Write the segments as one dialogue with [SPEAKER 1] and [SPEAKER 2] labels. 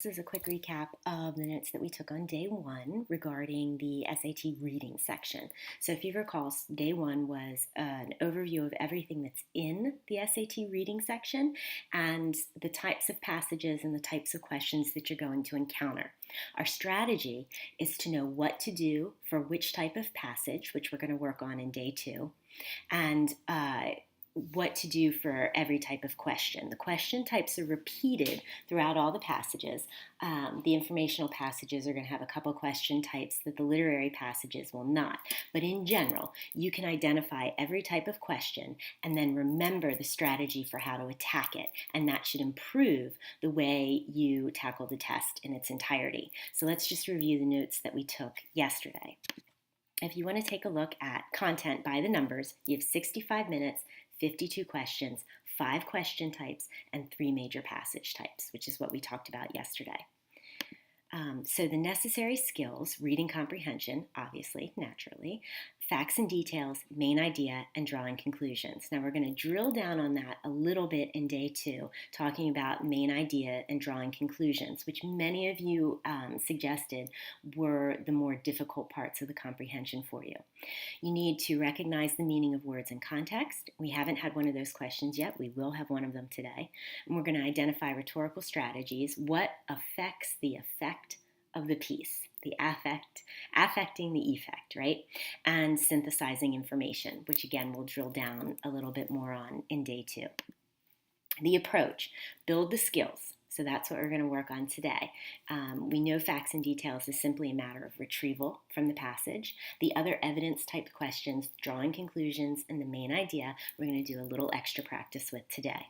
[SPEAKER 1] This is a quick recap of the notes that we took on day one regarding the SAT reading section. So if you recall, day one was an overview of everything that's in the SAT reading section and the types of passages and the types of questions that you're going to encounter. Our strategy is to know what to do for which type of passage, which we're going to work on in day two, and what to do for every type of question. The question types are repeated throughout all the passages. The informational passages are going to have a couple question types that the literary passages will not. But in general, you can identify every type of question and then remember the strategy for how to attack it. And that should improve the way you tackle the test in its entirety. So let's just review the notes that we took yesterday. If you want to take a look at content by the numbers, you have 65 minutes, 52 questions, 5 question types, and 3 major passage types, which is what we talked about yesterday. So the necessary skills, reading comprehension, obviously, naturally, facts and details, main idea, and drawing conclusions. Now we're going to drill down on that a little bit in day two, talking about main idea and drawing conclusions, which many of you suggested were the more difficult parts of the comprehension for you. You need to recognize the meaning of words in context. We haven't had one of those questions yet. We will have one of them today. And we're going to identify rhetorical strategies. What affects the effect of the piece? The affecting the effect, right? And synthesizing information, which again, we'll drill down a little bit more on in day two. The approach, build the skills. So that's what we're going to work on today. We know facts and details is simply a matter of retrieval from the passage. The other evidence type questions, drawing conclusions, and the main idea, we're going to do a little extra practice with today.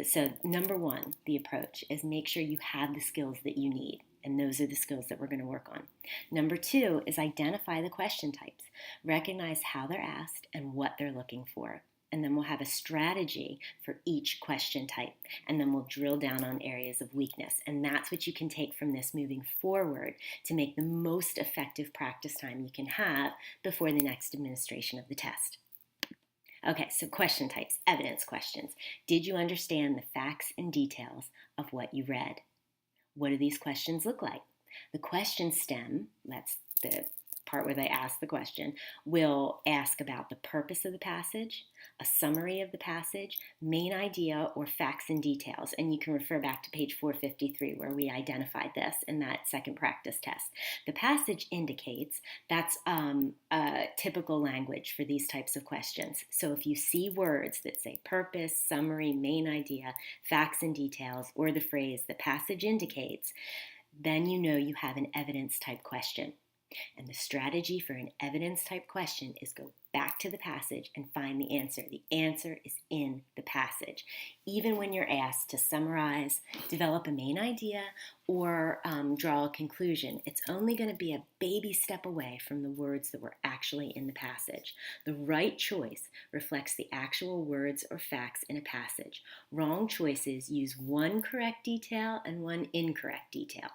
[SPEAKER 1] So number one, the approach is make sure you have the skills that you need. And those are the skills that we're going to work on. Number two is identify the question types. Recognize how they're asked and what they're looking for. And then we'll have a strategy for each question type. And then we'll drill down on areas of weakness. And that's what you can take from this moving forward to make the most effective practice time you can have before the next administration of the test. Okay, so question types, evidence questions. Did you understand the facts and details of what you read? What do these questions look like? The question stem, that's the part where they ask the question, will ask about the purpose of the passage, a summary of the passage, main idea, or facts and details. And you can refer back to page 453 where we identified this in that second practice test. The passage indicates that's typical language for these types of questions. So if you see words that say purpose, summary, main idea, facts and details, or the phrase the passage indicates, then you know you have an evidence type question. And the strategy for an evidence type question is go back to the passage and find the answer. The answer is in the passage. Even when you're asked to summarize, develop a main idea, or draw a conclusion, it's only going to be a baby step away from the words that were actually in the passage. The right choice reflects the actual words or facts in a passage. Wrong choices use one correct detail and one incorrect detail.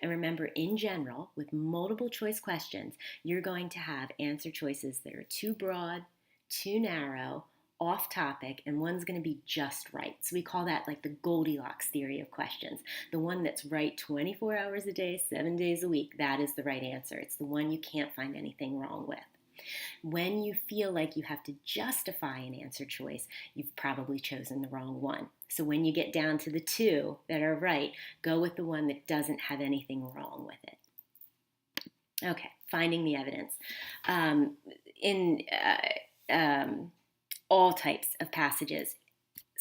[SPEAKER 1] And remember, in general, with multiple choice questions, you're going to have answer choices that are too broad, too narrow, off topic, and one's going to be just right. So we call that like the Goldilocks theory of questions. The one that's right 24 hours a day, 7 days a week, that is the right answer. It's the one you can't find anything wrong with. When you feel like you have to justify an answer choice, you've probably chosen the wrong one. So when you get down to the two that are right, go with the one that doesn't have anything wrong with it. Okay, finding the evidence. In all types of passages,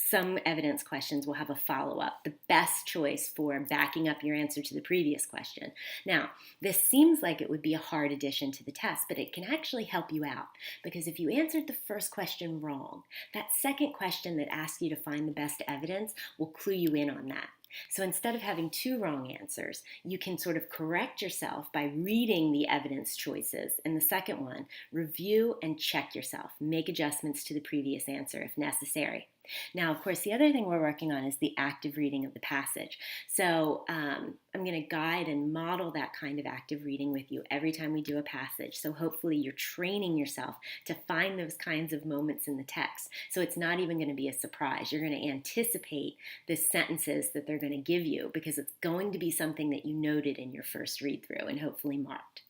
[SPEAKER 1] some evidence questions will have a follow-up, the best choice for backing up your answer to the previous question. Now, this seems like it would be a hard addition to the test, but it can actually help you out, because if you answered the first question wrong, that second question that asks you to find the best evidence will clue you in on that. So instead of having 2 wrong answers, you can sort of correct yourself by reading the evidence choices. In the second one, review and check yourself. Make adjustments to the previous answer if necessary. Now, of course, the other thing we're working on is the active reading of the passage. So I'm going to guide and model that kind of active reading with you every time we do a passage. So hopefully you're training yourself to find those kinds of moments in the text. So it's not even going to be a surprise. You're going to anticipate the sentences that they're going to give you because it's going to be something that you noted in your first read through and hopefully marked.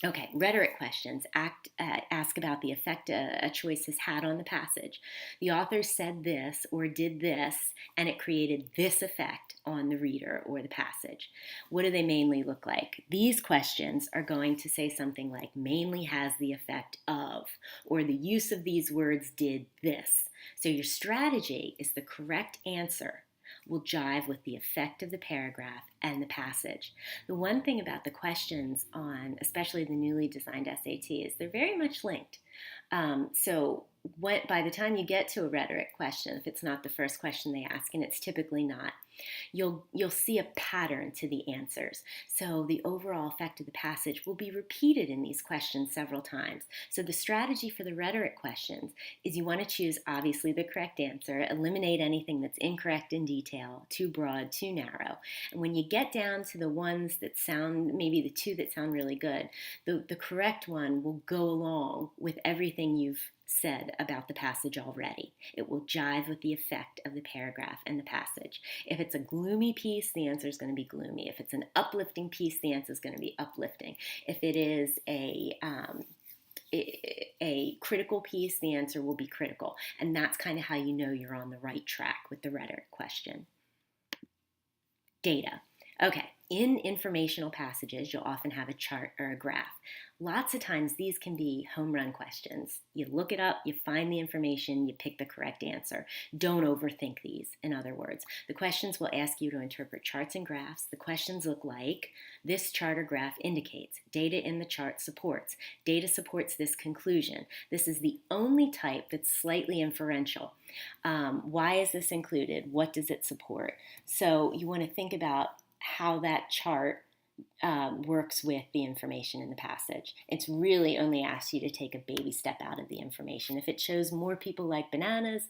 [SPEAKER 1] Okay, rhetoric questions ask about the effect a choice has had on the passage. The author said this or did this, and it created this effect on the reader or the passage. What do they mainly look like? These questions are going to say something like mainly has the effect of, or the use of these words did this. So your strategy is the correct answer will jive with the effect of the paragraph and the passage. The one thing about the questions on, especially the newly designed SAT, is they're very much linked. By the time you get to a rhetoric question, if it's not the first question they ask, and it's typically not, you'll see a pattern to the answers. So the overall effect of the passage will be repeated in these questions several times. So the strategy for the rhetoric questions is you want to choose obviously the correct answer, eliminate anything that's incorrect in detail, too broad, too narrow. And when you get down to the ones that sound, maybe the two that sound really good, the correct one will go along with everything you've said about the passage already. It will jive with the effect of the paragraph and the passage. If it's a gloomy piece, the answer is going to be gloomy. If it's an uplifting piece, the answer is going to be uplifting. If it is a critical piece, the answer will be critical. And that's kind of how you know you're on the right track with the rhetoric question. Data. Okay, in informational passages, you'll often have a chart or a graph. Lots of times these can be home run questions. You look it up, you find the information, you pick the correct answer. Don't overthink these, in other words. The questions will ask you to interpret charts and graphs. The questions look like, this chart or graph indicates, data in the chart supports, data supports this conclusion. This is the only type that's slightly inferential. Why is this included? What does it support? So you want to think about how that chart works with the information in the passage. It's really only asks you to take a baby step out of the information. If it shows more people like bananas,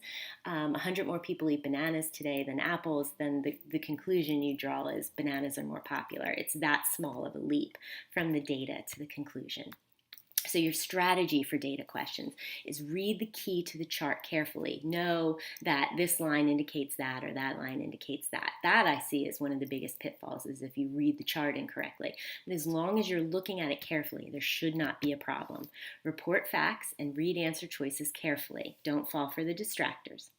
[SPEAKER 1] 100 more people eat bananas today than apples, then the conclusion you draw is bananas are more popular. It's that small of a leap from the data to the conclusion. So your strategy for data questions is read the key to the chart carefully. Know that this line indicates that or that line indicates that. That I see as one of the biggest pitfalls is if you read the chart incorrectly. But as long as you're looking at it carefully, there should not be a problem. Report facts and read answer choices carefully. Don't fall for the distractors.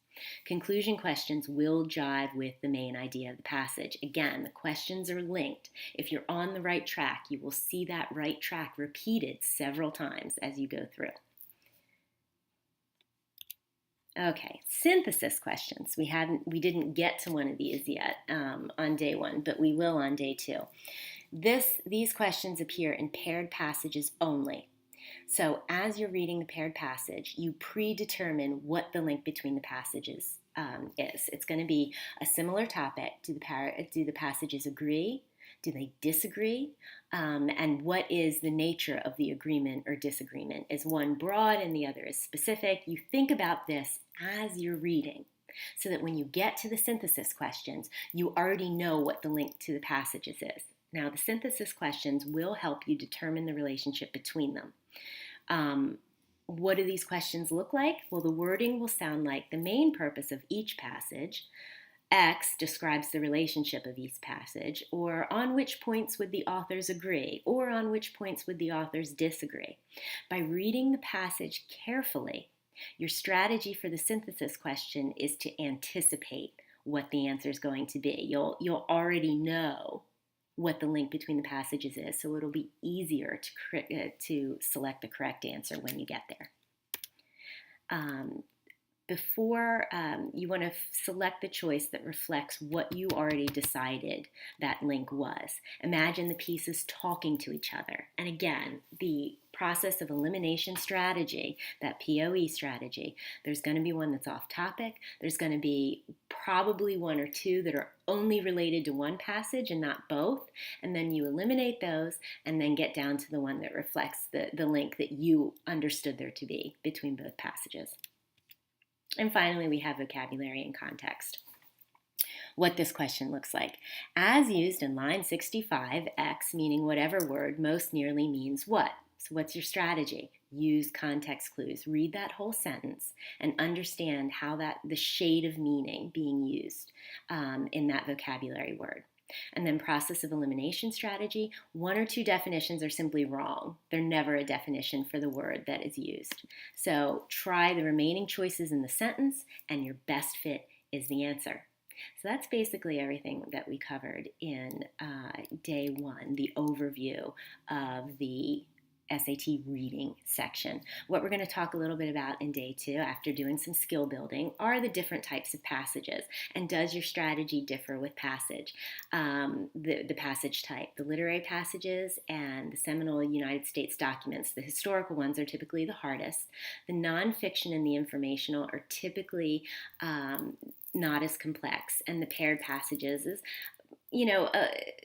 [SPEAKER 1] Conclusion questions will jive with the main idea of the passage. Again, the questions are linked. If you're on the right track, you will see that right track repeated several times as you go through. Okay, synthesis questions. We didn't get to one of these yet on day one, but we will on day two. These questions appear in paired passages only. So as you're reading the paired passage, you predetermine what the link between the passages is. It's going to be a similar topic. Do the passages agree? Do they disagree? And what is the nature of the agreement or disagreement? Is one broad and the other is specific? You think about this as you're reading so that when you get to the synthesis questions, you already know what the link to the passages is. Now, the synthesis questions will help you determine the relationship between them. What do these questions look like? Well, the wording will sound like the main purpose of each passage. X describes the relationship of each passage, or on which points would the authors agree, or on which points would the authors disagree. By reading the passage carefully, your strategy for the synthesis question is to anticipate what the answer is going to be. You'll already know what the link between the passages is, so it'll be easier to select the correct answer when you get there. You want to select the choice that reflects what you already decided that link was. Imagine the pieces talking to each other. And again, the process of elimination strategy, that POE strategy, there's going to be one that's off topic. There's going to be probably one or two that are only related to one passage and not both. And then you eliminate those and then get down to the one that reflects the link that you understood there to be between both passages. And finally, we have vocabulary and context. What this question looks like. As used in line 65, X, meaning whatever word, most nearly means what? So what's your strategy? Use context clues. Read that whole sentence and understand how the shade of meaning being used in that vocabulary word. And then process of elimination strategy. One or two definitions are simply wrong. They're never a definition for the word that is used. So try the remaining choices in the sentence, and your best fit is the answer. So that's basically everything that we covered in day one, the overview of the SAT reading section. What we're going to talk a little bit about in day two, after doing some skill building, are the different types of passages. And does your strategy differ with passage? The passage type, the literary passages and the seminal United States documents, the historical ones are typically the hardest. The nonfiction and the informational are typically not as complex, and the paired passages is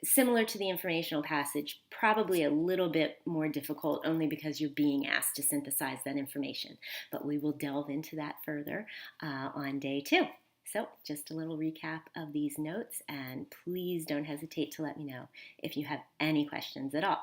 [SPEAKER 1] similar to the informational passage, probably a little bit more difficult only because you're being asked to synthesize that information. But we will delve into that further on day two. So just a little recap of these notes, and please don't hesitate to let me know if you have any questions at all.